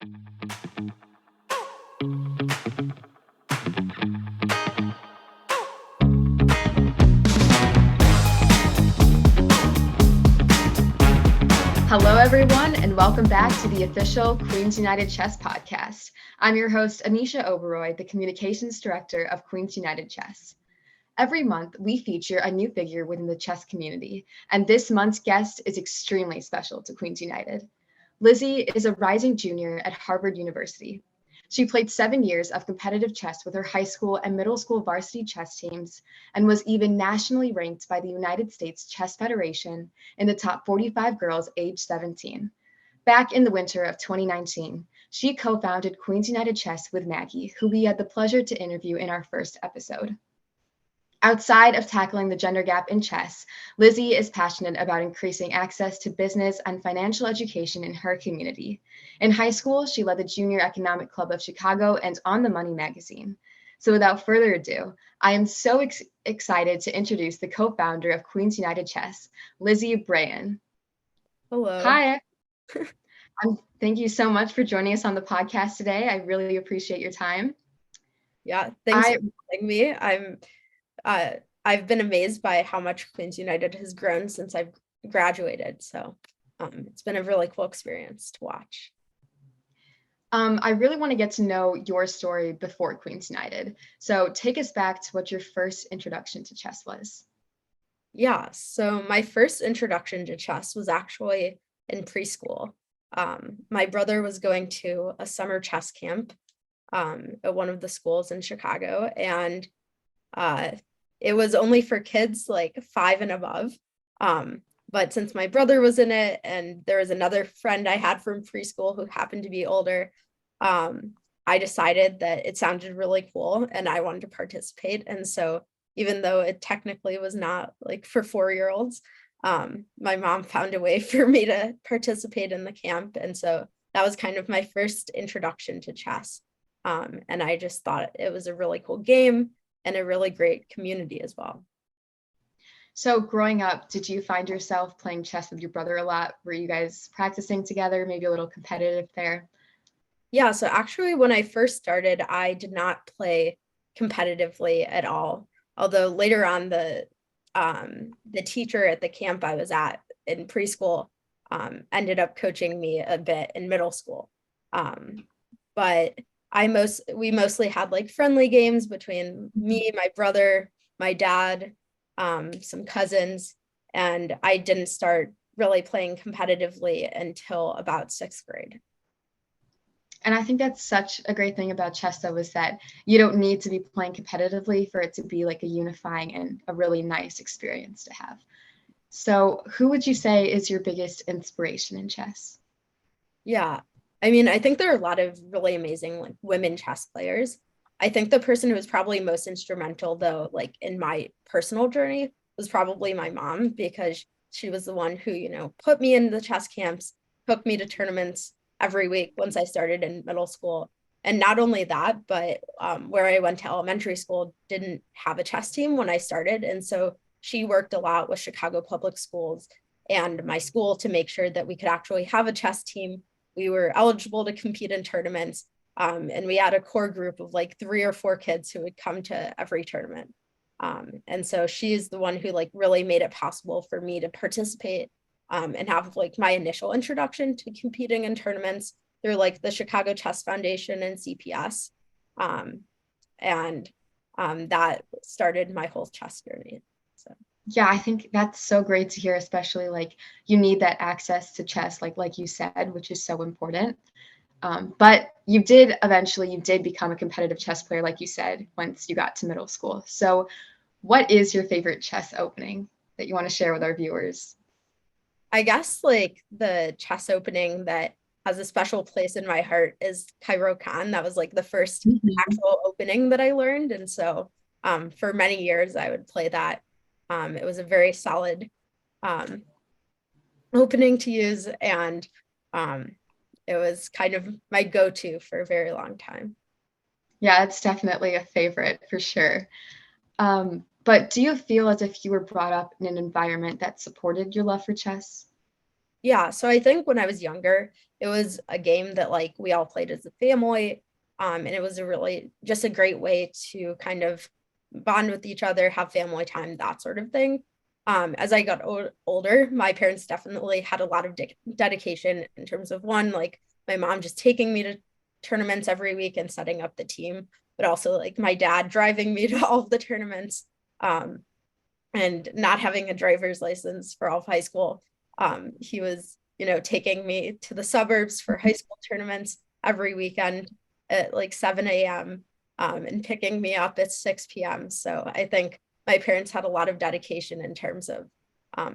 Hello, everyone, and welcome back to the official Queens United Chess podcast. I'm your host, Anisha Oberoy, the Communications Director of Queens United Chess. Every month, we feature a new figure within the chess community, and this month's guest is extremely special to Queens United. Lizzy is a rising junior at Harvard University. She played 7 years of competitive chess with her high school and middle school varsity chess teams and was even nationally ranked by the United States Chess Federation in the top 45 girls aged 17. Back in the winter of 2019, she co-founded Queens United Chess with Maggie, who we had the pleasure to interview in our first episode. Outside of tackling the gender gap in chess, Lizzy is passionate about increasing access to business and financial education in her community. In high school, she led the Junior Economic Club of Chicago and On the Money magazine. So without further ado, I am so excited to introduce the co-founder of Queens United Chess, Lizzy Brahin. Hello. Hi. Thank you so much for joining us on the podcast today. I really appreciate your time. Yeah, thanks for having me. I've been amazed by how much Queens United has grown since I've graduated. So it's been a really cool experience to watch. I really want to get to know your story before Queens United. So take us back to what your first introduction to chess was. Yeah, so my first introduction to chess was actually in preschool. My brother was going to a summer chess camp at one of the schools in Chicago, and it was only for kids like 5 and above. But since my brother was in it and there was another friend I had from preschool who happened to be older, I decided that it sounded really cool and I wanted to participate. And so even though it technically was not like for 4-year-olds, my mom found a way for me to participate in the camp. And so that was kind of my first introduction to chess. And I just thought it was a really cool game and a really great community as well. So growing up, did you find yourself playing chess with your brother a lot? Were you guys practicing together, maybe a little competitive there? Yeah, so actually when I first started, I did not play competitively at all. Although later on the teacher at the camp I was at in preschool ended up coaching me a bit in middle school. But we mostly had like friendly games between me, my brother, my dad, some cousins, and I didn't start really playing competitively until about 6th grade. And I think that's such a great thing about chess, though, is that you don't need to be playing competitively for it to be like a unifying and a really nice experience to have. So who would you say is your biggest inspiration in chess? Yeah, I mean, I think there are a lot of really amazing like women chess players. I think the person who was probably most instrumental, though, like in my personal journey was probably my mom, because she was the one who, put me in the chess camps, took me to tournaments every week once I started in middle school. And not only that, but where I went to elementary school didn't have a chess team when I started. And so she worked a lot with Chicago Public Schools and my school to make sure that we could actually have a chess team. We were eligible to compete in tournaments. And we had a core group of like 3 or 4 kids who would come to every tournament. And so she's the one who like really made it possible for me to participate and have like my initial introduction to competing in tournaments through like the Chicago Chess Foundation and CPS. That started my whole chess journey. So. Yeah, I think that's so great to hear, especially like you need that access to chess, like you said, which is so important. But you did become a competitive chess player, like you said, once you got to middle school. So what is your favorite chess opening that you want to share with our viewers? I guess like the chess opening that has a special place in my heart is Cairo Khan. That was like the first actual opening that I learned. And so for many years I would play that. It was a very solid opening to use, and it was kind of my go-to for a very long time. Yeah, it's definitely a favorite for sure. But do you feel as if you were brought up in an environment that supported your love for chess? Yeah, so I think when I was younger, It was a game that like we all played as a family. And it was a really just a great way to kind of bond with each other, have family time, that sort of thing. As I got older, my parents definitely had a lot of dedication in terms of one, like my mom just taking me to tournaments every week and setting up the team, but also like my dad driving me to all of the tournaments, and not having a driver's license for all of high school. He was, taking me to the suburbs for high school tournaments every weekend at like 7 a.m. And picking me up at 6 p.m. So I think my parents had a lot of dedication in terms of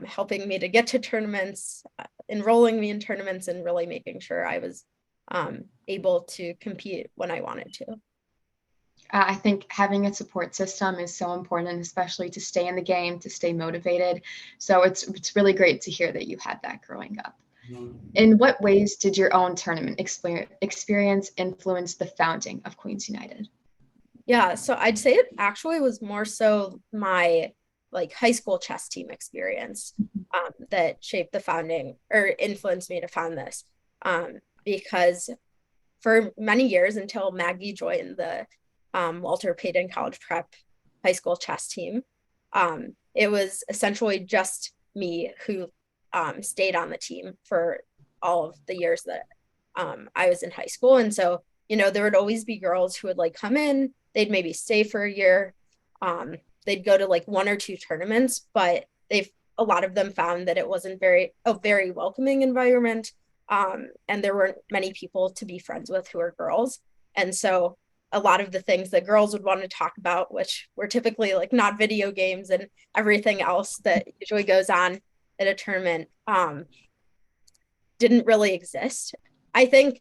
helping me to get to tournaments, enrolling me in tournaments, and really making sure I was able to compete when I wanted to. I think having a support system is so important, especially to stay in the game, to stay motivated. So it's really great to hear that you had that growing up. In what ways did your own tournament experience influence the founding of Queens United? Yeah, so I'd say it actually was more so my like high school chess team experience that shaped the founding or influenced me to found this. Because for many years until Maggie joined the Walter Payton College Prep high school chess team, it was essentially just me who stayed on the team for all of the years that I was in high school. And so, there would always be girls who would like come in, they'd maybe stay for a year. They'd go to like one or two tournaments, but a lot of them found that it wasn't a very welcoming environment. And there weren't many people to be friends with who are girls. And so a lot of the things that girls would want to talk about, which were typically like not video games and everything else that usually goes on at a tournament, didn't really exist. I think,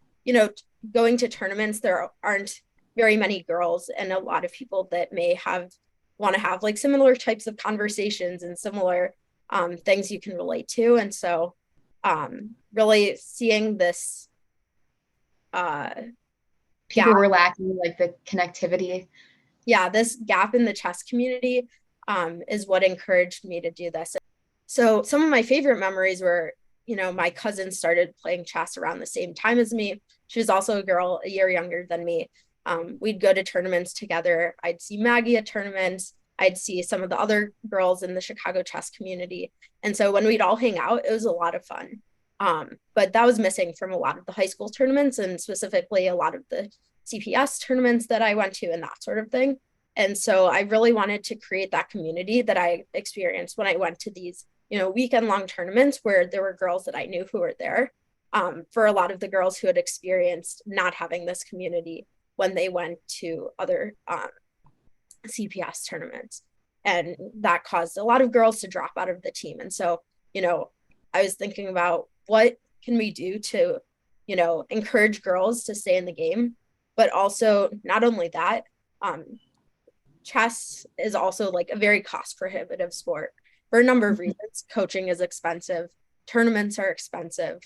going to tournaments, there aren't very many girls and a lot of people that may want to have like similar types of conversations and similar things you can relate to. And so really seeing this People gap, were lacking like the connectivity. yeah, this gap in the chess community is what encouraged me to do this. So some of my favorite memories were, my cousin started playing chess around the same time as me. She was also a girl a year younger than me. We'd go to tournaments together. I'd see Maggie at tournaments. I'd see some of the other girls in the Chicago chess community. And so when we'd all hang out, it was a lot of fun. But that was missing from a lot of the high school tournaments and specifically a lot of the CPS tournaments that I went to and that sort of thing. And so I really wanted to create that community that I experienced when I went to these, weekend long tournaments where there were girls that I knew who were there. For a lot of the girls who had experienced not having this community when they went to other CPS tournaments. And that caused a lot of girls to drop out of the team. And so, I was thinking about what can we do to, encourage girls to stay in the game, but also not only that, chess is also like a very cost prohibitive sport for a number of reasons. Coaching is expensive, tournaments are expensive,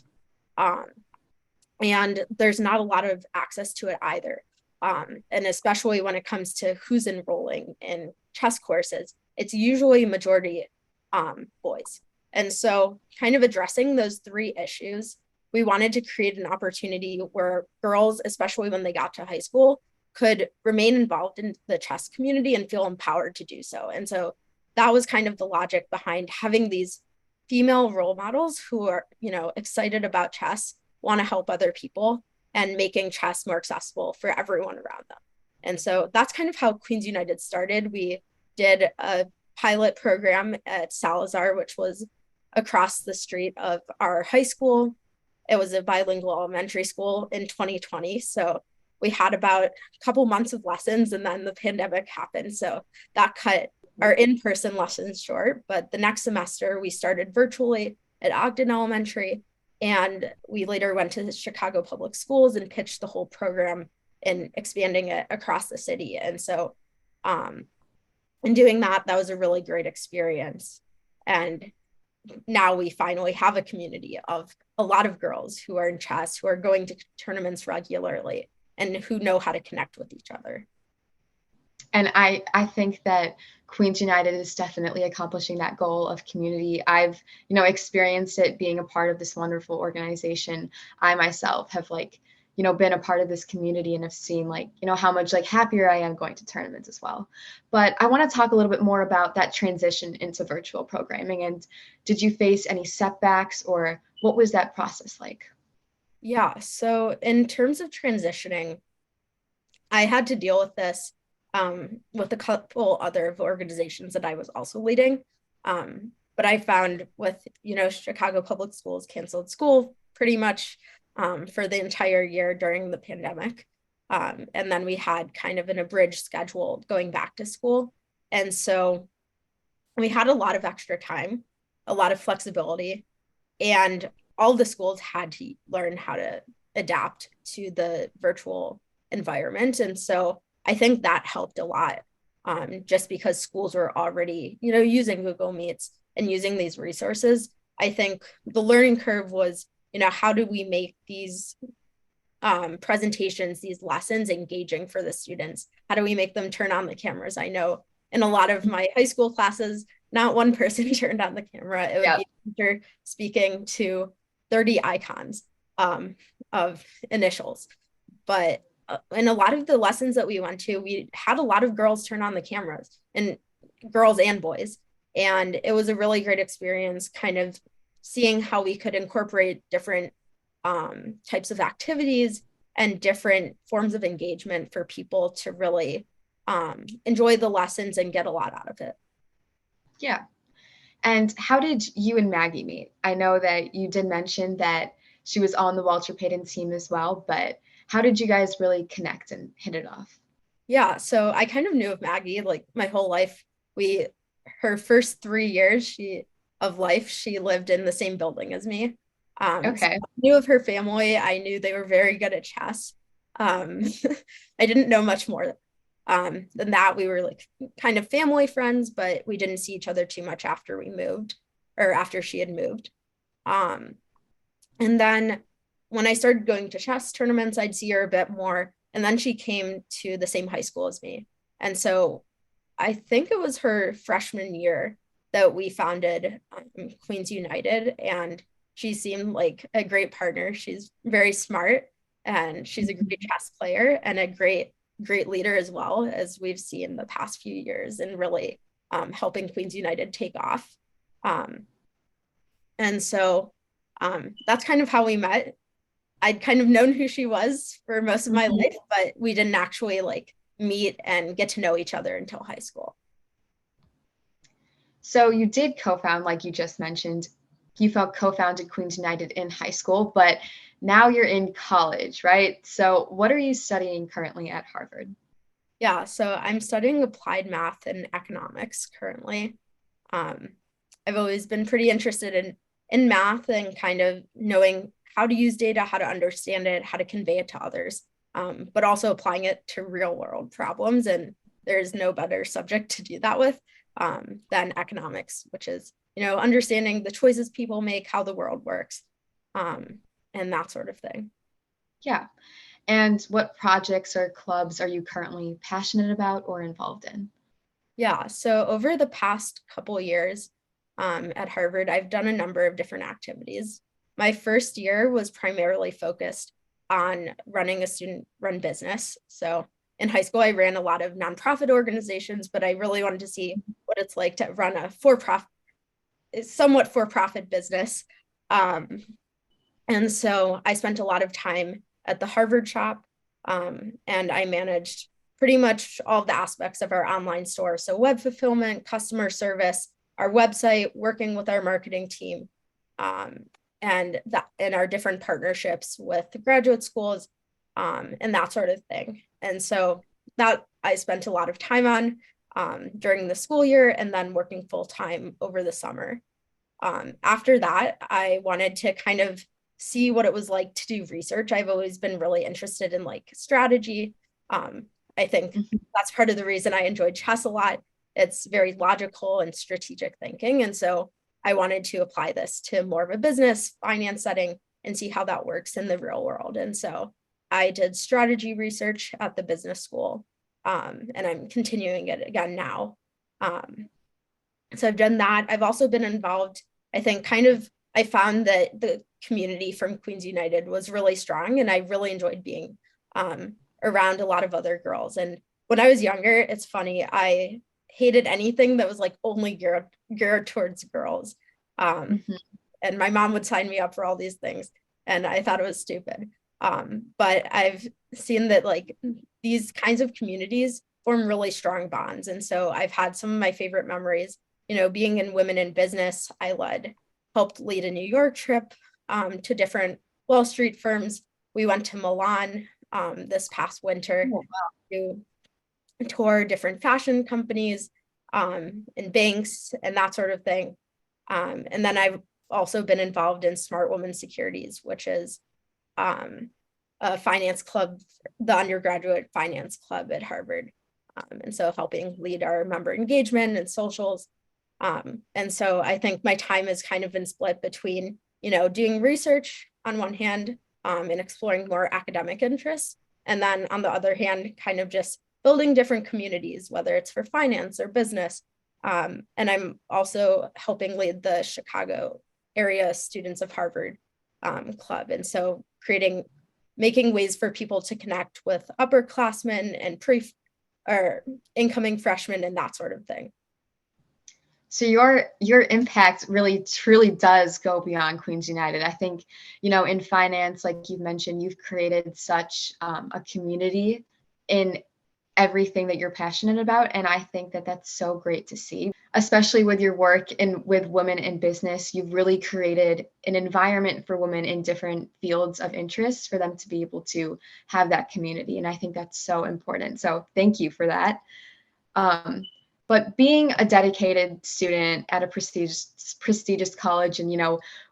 and there's not a lot of access to it either. And especially when it comes to who's enrolling in chess courses, it's usually majority boys. And so, kind of addressing those three issues, we wanted to create an opportunity where girls, especially when they got to high school, could remain involved in the chess community and feel empowered to do so. And so that was kind of the logic behind having these female role models who are, excited about chess, want to help other people, and making chess more accessible for everyone around them. And so that's kind of how Queens United started. We did a pilot program at Salazar, which was across the street of our high school. It was a bilingual elementary school in 2020. So we had about a couple months of lessons and then the pandemic happened. So that cut our in-person lessons short. But the next semester we started virtually at Ogden Elementary. And we later went to the Chicago Public Schools and pitched the whole program and expanding it across the city. And so in doing that, that was a really great experience. And now we finally have a community of a lot of girls who are in chess, who are going to tournaments regularly, and who know how to connect with each other. And I think that Queens United is definitely accomplishing that goal of community. I've, experienced it being a part of this wonderful organization. I myself have been a part of this community and have seen how much happier I am going to tournaments as well. But I want to talk a little bit more about that transition into virtual programming. And did you face any setbacks, or what was that process like? Yeah, so in terms of transitioning, I had to deal with this with a couple other organizations that I was also leading. But I found with, Chicago Public Schools canceled school pretty much for the entire year during the pandemic. And then we had kind of an abridged schedule going back to school. And so we had a lot of extra time, a lot of flexibility, and all the schools had to learn how to adapt to the virtual environment. And so I think that helped a lot, just because schools were already, using Google Meets and using these resources. I think the learning curve was, how do we make these presentations, these lessons engaging for the students? How do we make them turn on the cameras? I know in a lot of my high school classes, not one person turned on the camera. It would be a teacher speaking to 30 icons of initials. But in a lot of the lessons that we went to, we had a lot of girls turn on the cameras, and girls and boys. And it was a really great experience kind of seeing how we could incorporate different types of activities and different forms of engagement for people to really enjoy the lessons and get a lot out of it. Yeah. And how did you and Maggie meet? I know that you did mention that she was on the Walter Payton team as well, but how did you guys really connect and hit it off? Yeah, so I kind of knew of Maggie like my whole life. Her first 3 years of life, she lived in the same building as me. So Okay. I knew of her family. I knew they were very good at chess. Um, I didn't know much more than that. We were like kind of family friends, but we didn't see each other too much after we moved, or after she had moved. Um, and then when I started going to chess tournaments, I'd see her a bit more. And then she came to the same high school as me. And so I think it was her freshman year that we founded Queens United. And she seemed like a great partner. She's very smart, and she's a great chess player and a great leader as well, as we've seen the past few years, and really helping Queens United take off. Um, and so that's kind of how we met. I'd kind of known who she was for most of my Mhm. life, but we didn't actually like meet and get to know each other until high school. So you did co-found, like you just mentioned, you felt co-founded Queens United in high school, but now you're in college, right? So what are you studying currently at Harvard? Yeah, so I'm studying applied math and economics currently. Um, I've always been pretty interested in math and kind of knowing how to use data, how to understand it, how to convey it to others, but also applying it to real world problems. And there's no better subject to do that with than economics, which is, understanding the choices people make, how the world works, um, and that sort of thing. Yeah. And what projects or clubs are you currently passionate about or involved in? Yeah, so over the past couple years at Harvard, I've done a number of different activities. My first year was primarily focused on running a student run business. So in high school, I ran a lot of nonprofit organizations, but I really wanted to see what it's like to run a somewhat for profit business. Um, and so I spent a lot of time at the Harvard shop, and I managed pretty much all the aspects of our online store. So web fulfillment, customer service, our website, working with our marketing team, um, and our different partnerships with the graduate schools, and that sort of thing. And so that I spent a lot of time on during the school year, and then working full time over the summer. After that, I wanted to kind of see what it was like to do research. I've always been really interested in like strategy. Um, I think Mhm. that's part of the reason I enjoyed chess a lot. It's very logical and strategic thinking. And so I wanted to apply this to more of a business finance setting and see how that works in the real world. And so I did strategy research at the business school. And I'm continuing it again now. So I've done that. I've also been involved, I think I found that the community from Queens United was really strong, and I really enjoyed being around a lot of other girls. And when I was younger, it's funny, I hated anything that was like only geared towards girls. Mhm. And my mom would sign me up for all these things, and I thought it was stupid. But I've seen that like these kinds of communities form really strong bonds. And so I've had some of my favorite memories, being in Women in Business. Helped lead a New York trip to different Wall Street firms. We went to Milan this past winter Oh, to tour different fashion companies and banks and that sort of thing. And then I've also been involved in Smart Women Securities, which is a finance club, the undergraduate finance club at Harvard. And so helping lead our member engagement and socials. And so I think my time has kind of been split between, doing research on one hand and exploring more academic interests. And then on the other hand, kind of just building different communities, whether it's for finance or business. And I'm also helping lead the Chicago area Students of Harvard club. And so making ways for people to connect with upperclassmen and or incoming freshmen and that sort of thing. so your impact really truly does go beyond Queens United. I think, in finance, like you've mentioned, you've created such a community in everything that you're passionate about. And I think that that's so great to see, especially with your work and with women in business. You've really created an environment for women in different fields of interest for them to be able to have that community. And I think that's so important. So thank you for that. But being a dedicated student at a prestigious college and,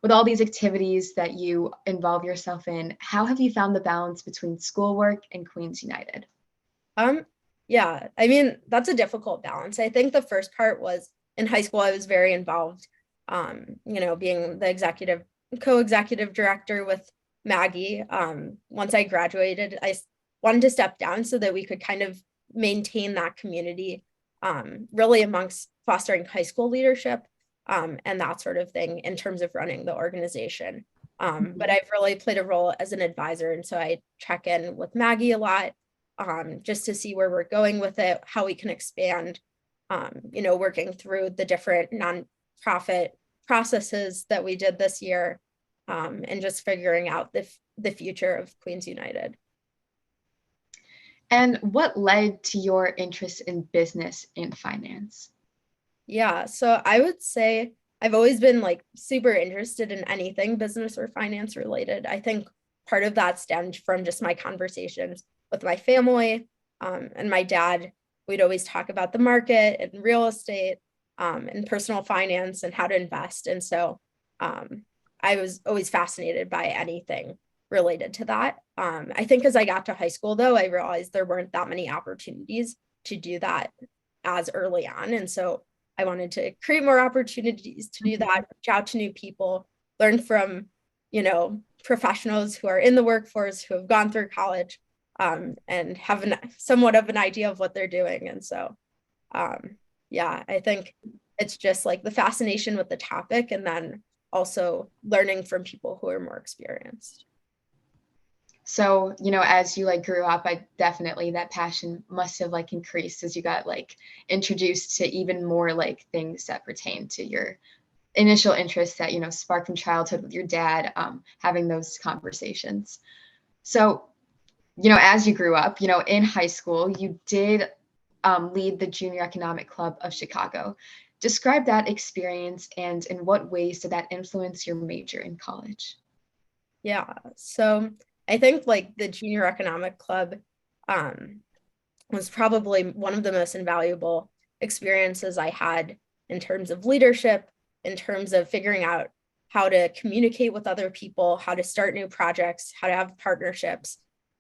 with all these activities that you involve yourself in, how have you found the balance between schoolwork and Queens United? Yeah, I mean, that's a difficult balance. I think the first part was in high school, I was very involved, being the co-executive director with Maggie. Once I graduated, I wanted to step down so that we could kind of maintain that community, really amongst fostering high school leadership, and that sort of thing in terms of running the organization. But I've really played a role as an advisor. And so I check in with Maggie a lot, just to see where we're going with it, how we can expand, working through the different nonprofit processes that we did this year, and just figuring out the future of Queens United. And what led to your interest in business and finance? Yeah, so I would say I've always been like super interested in anything business or finance related. I think part of that stemmed from just my conversations with my family, and my dad. We'd always talk about the market and real estate, and personal finance and how to invest. And so I was always fascinated by anything related to that. I think as I got to high school, though, I realized there weren't that many opportunities to do that as early on. And so I wanted to create more opportunities to do that, reach out to new people, learn from, professionals who are in the workforce, who have gone through college, and have somewhat of an idea of what they're doing. And so, yeah, I think it's just like the fascination with the topic, and then also learning from people who are more experienced. So, as you grew up, that passion must have increased as you got introduced to even more things that pertain to your initial interests that, sparked from childhood with your dad, having those conversations. So, as you grew up, in high school, you did lead the Junior Economic Club of Chicago. Describe that experience, and in what ways did that influence your major in college? Yeah, so I think like the Junior Economic Club um, was probably one of the most invaluable experiences I had in terms of leadership, in terms of figuring out how to communicate with other people, how to start new projects, how to have partnerships,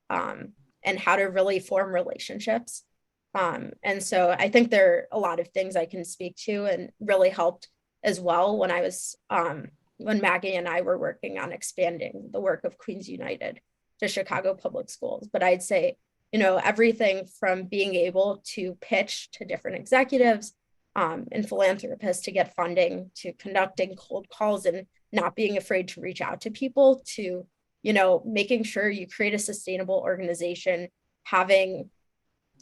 and how to really form relationships. And so I think there are a lot of things I can speak to, and really helped as well when I was when Maggie and I were working on expanding the work of Queens United to Chicago Public Schools. But I'd say everything from being able to pitch to different executives and philanthropists to get funding, to conducting cold calls and not being afraid to reach out to people, to making sure you create a sustainable organization, having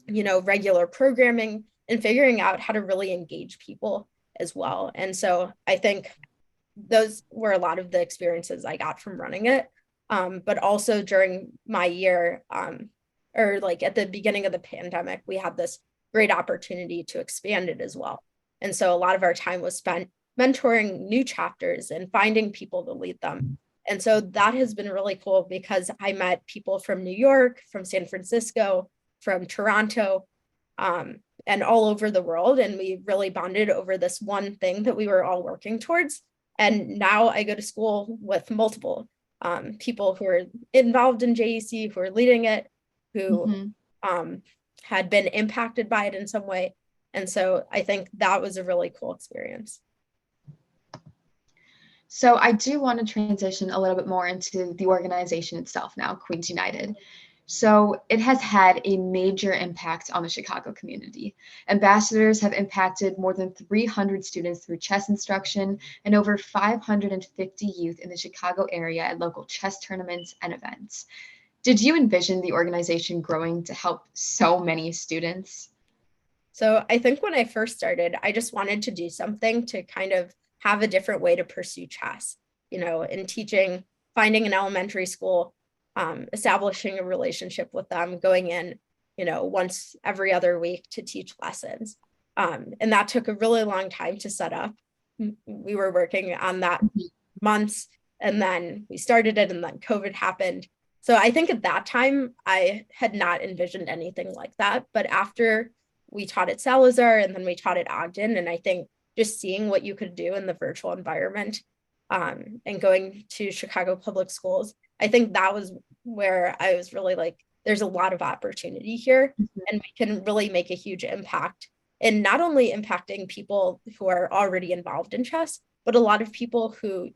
regular programming, and figuring out how to really engage people as well. And so I think those were a lot of the experiences I got from running it. But also during my year, or like at the beginning of the pandemic, we had this great opportunity to expand it as well. And so a lot of our time was spent mentoring new chapters and finding people to lead them. And so that has been really cool because I met people from New York, from San Francisco, from Toronto, and all over the world. And we really bonded over this one thing that we were all working towards. And now I go to school with multiple people who are involved in JEC, who are leading it, who had been impacted by it in some way. And so I think that was a really cool experience. So I do want to transition a little bit more into the organization itself now, Queens United. So it has had a major impact on the Chicago community. Ambassadors have impacted more than 300 students through chess instruction and over 550 youth in the Chicago area at local chess tournaments and events. Did you envision the organization growing to help so many students? So I think when I first started, I just wanted to do something to kind of have a different way to pursue chess, in teaching, finding an elementary school, establishing a relationship with them, going in, once every other week to teach lessons. And that took a really long time to set up. We were working on that months, and then we started it, and then COVID happened. So I think at that time, I had not envisioned anything like that. But after we taught at Salazar and then we taught at Ogden, and I think just seeing what you could do in the virtual environment and going to Chicago public schools, I think that was where I was really like, there's a lot of opportunity here, and we can really make a huge impact. And not only impacting people who are already involved in chess, but a lot of people who,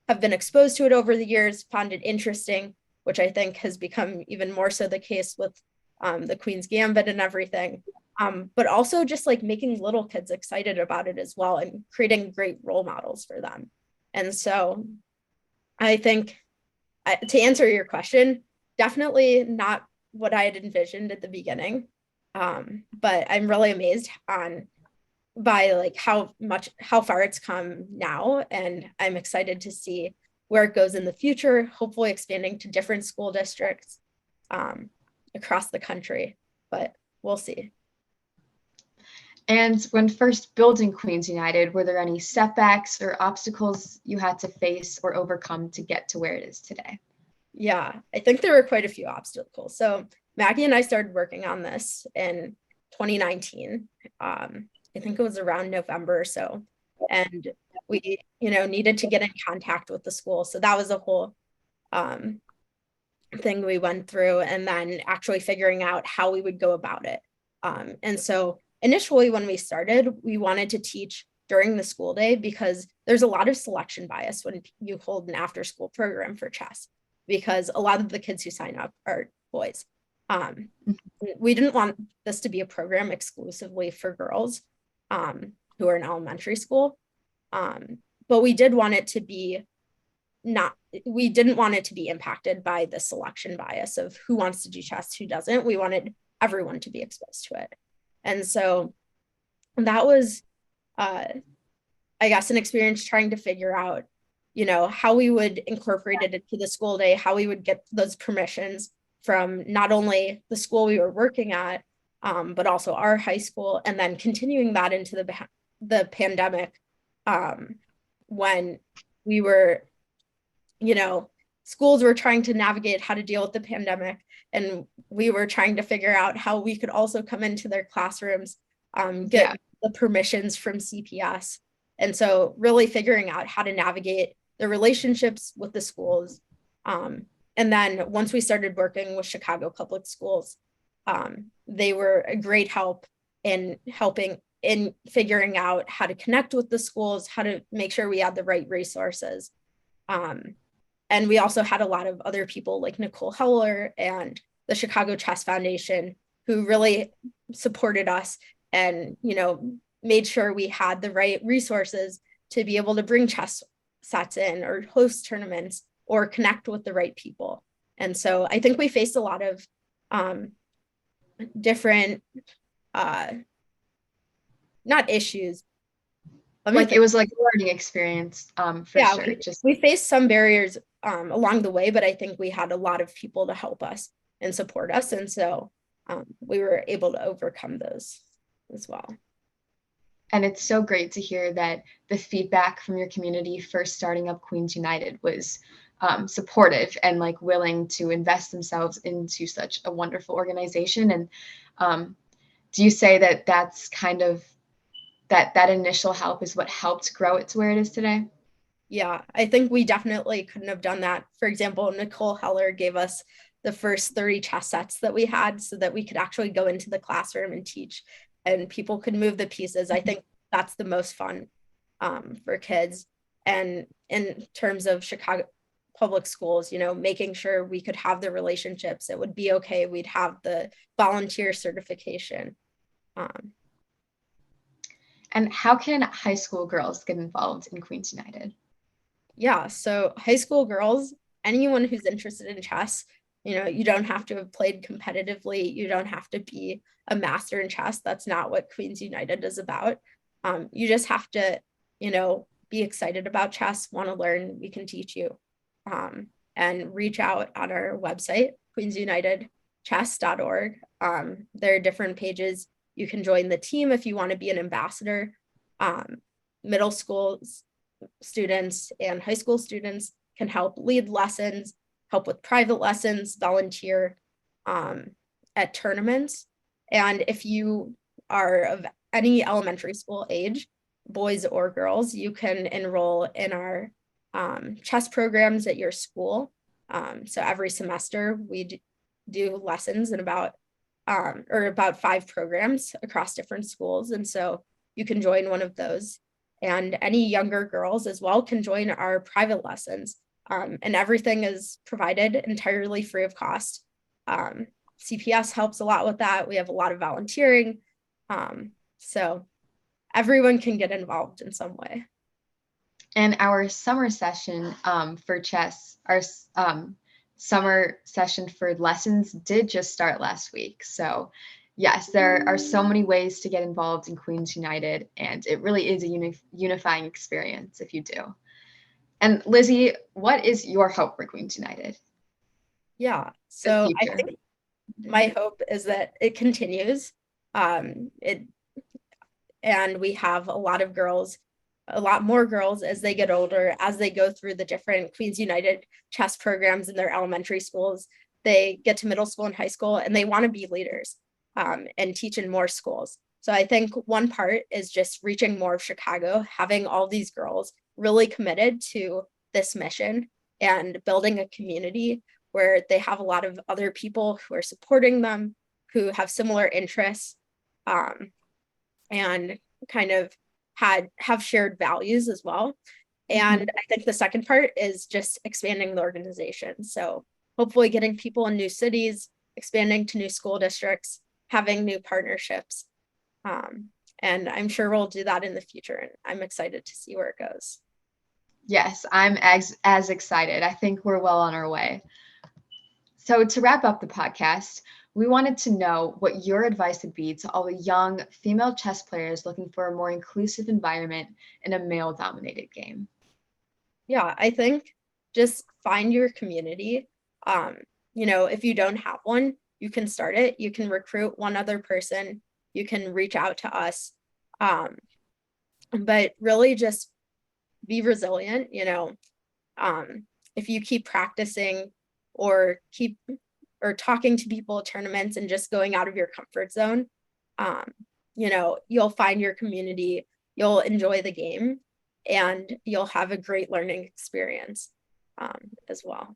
have been exposed to it over the years, found it interesting, which I think has become even more so the case with the Queen's Gambit and everything. But also just like making little kids excited about it as well and creating great role models for them. And so I think to answer your question, definitely not what I had envisioned at the beginning. But I'm really amazed by like how far it's come now. And I'm excited to see where it goes in the future, hopefully expanding to different school districts across the country, but we'll see. And when first building Queens United, were there any setbacks or obstacles you had to face or overcome to get to where it is today? Yeah, I think there were quite a few obstacles. So Maggie and I started working on this in 2019. I think it was around November or so. And we, needed to get in contact with the school. So that was a whole thing we went through, and then actually figuring out how we would go about it. And so initially when we started, we wanted to teach during the school day because there's a lot of selection bias when you hold an after school program for chess, because a lot of the kids who sign up are boys. We didn't want this to be a program exclusively for girls who are in elementary school. But we did want it to be we didn't want it to be impacted by the selection bias of who wants to do chess, who doesn't. We wanted everyone to be exposed to it. And so that was, I guess, an experience trying to figure out, how we would incorporate it into the school day, how we would get those permissions from not only the school we were working at, but also our high school, and then continuing that into the pandemic when we were, schools were trying to navigate how to deal with the pandemic, and we were trying to figure out how we could also come into their classrooms, get the permissions from CPS. And so really figuring out how to navigate the relationships with the schools. And then once we started working with Chicago Public Schools, they were a great help in helping in figuring out how to connect with the schools, how to make sure we had the right resources. And we also had a lot of other people like Nicole Heller and the Chicago Chess Foundation, who really supported us and, made sure we had the right resources to be able to bring chess sets in or host tournaments or connect with the right people. And so I think we faced a lot of different, not issues. It was like a learning experience, for sure. We faced some barriers along the way, but I think we had a lot of people to help us and support us. And so we were able to overcome those as well. And it's so great to hear that the feedback from your community first starting up Queens United was supportive and like willing to invest themselves into such a wonderful organization. And do you say that that's kind of that initial help is what helped grow it to where it is today? Yeah, I think we definitely couldn't have done that. For example, Nicole Heller gave us the first 30 chess sets that we had so that we could actually go into the classroom and teach and people could move the pieces. I think that's the most fun for kids. And in terms of Chicago public schools, making sure we could have the relationships, it would be okay. We'd have the volunteer certification. And how can high school girls get involved in Queens United? Yeah, so high school girls, anyone who's interested in chess, you don't have to have played competitively. You don't have to be a master in chess. That's not what Queens United is about. You just have to, be excited about chess, want to learn. We can teach you. And reach out on our website, queensunitedchess.org. There are different pages. You can join the team if you want to be an ambassador. Middle school students and high school students can help lead lessons, help with private lessons, volunteer at tournaments. And if you are of any elementary school age, boys or girls, you can enroll in our chess programs at your school. So every semester we do lessons in about 5 programs across different schools. And so you can join one of those. And any younger girls as well can join our private lessons. And everything is provided entirely free of cost. CPS helps a lot with that. We have a lot of volunteering. So everyone can get involved in some way. And our summer session for chess, our summer session for lessons did just start last week. So yes, there are so many ways to get involved in Queens United, and it really is a unifying experience if you do. And Lizzy, what is your hope for Queens United? Yeah, so I think my hope is that it continues. And we have a lot more girls as they get older, as they go through the different Queens United chess programs in their elementary schools. They get to middle school and high school, and they want to be leaders and teach in more schools. So I think one part is just reaching more of Chicago, having all these girls really committed to this mission and building a community where they have a lot of other people who are supporting them, who have similar interests, and kind of have shared values as well. And I think the second part is just expanding the organization. So hopefully getting people in new cities, expanding to new school districts, having new partnerships. And I'm sure we'll do that in the future. And I'm excited to see where it goes. Yes, I'm as excited. I think we're well on our way. So to wrap up the podcast, we wanted to know what your advice would be to all the young female chess players looking for a more inclusive environment in a male-dominated game. Yeah, I think just find your community. If you don't have one, you can start it. You can recruit one other person. You can reach out to us. But really just be resilient. If you keep practicing or talking to people at tournaments and just going out of your comfort zone, you'll find your community, you'll enjoy the game, and you'll have a great learning experience as well.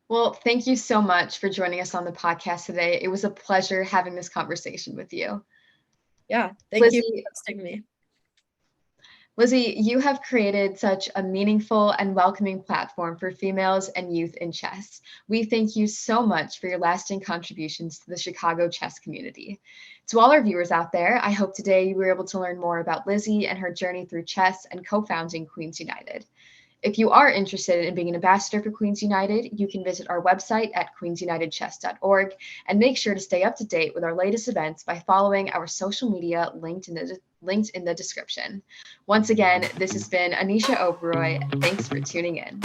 Well, thank you so much for joining us on the podcast today. It was a pleasure having this conversation with you. Yeah, thank you for hosting me. Lizzy, you have created such a meaningful and welcoming platform for females and youth in chess. We thank you so much for your lasting contributions to the Chicago chess community. To all our viewers out there, I hope today you were able to learn more about Lizzy and her journey through chess and co-founding Queens United. If you are interested in being an ambassador for Queens United, you can visit our website at queensunitedchess.org and make sure to stay up to date with our latest events by following our social media linked in the description. Once again, this has been Anisha Oberoi. Thanks for tuning in.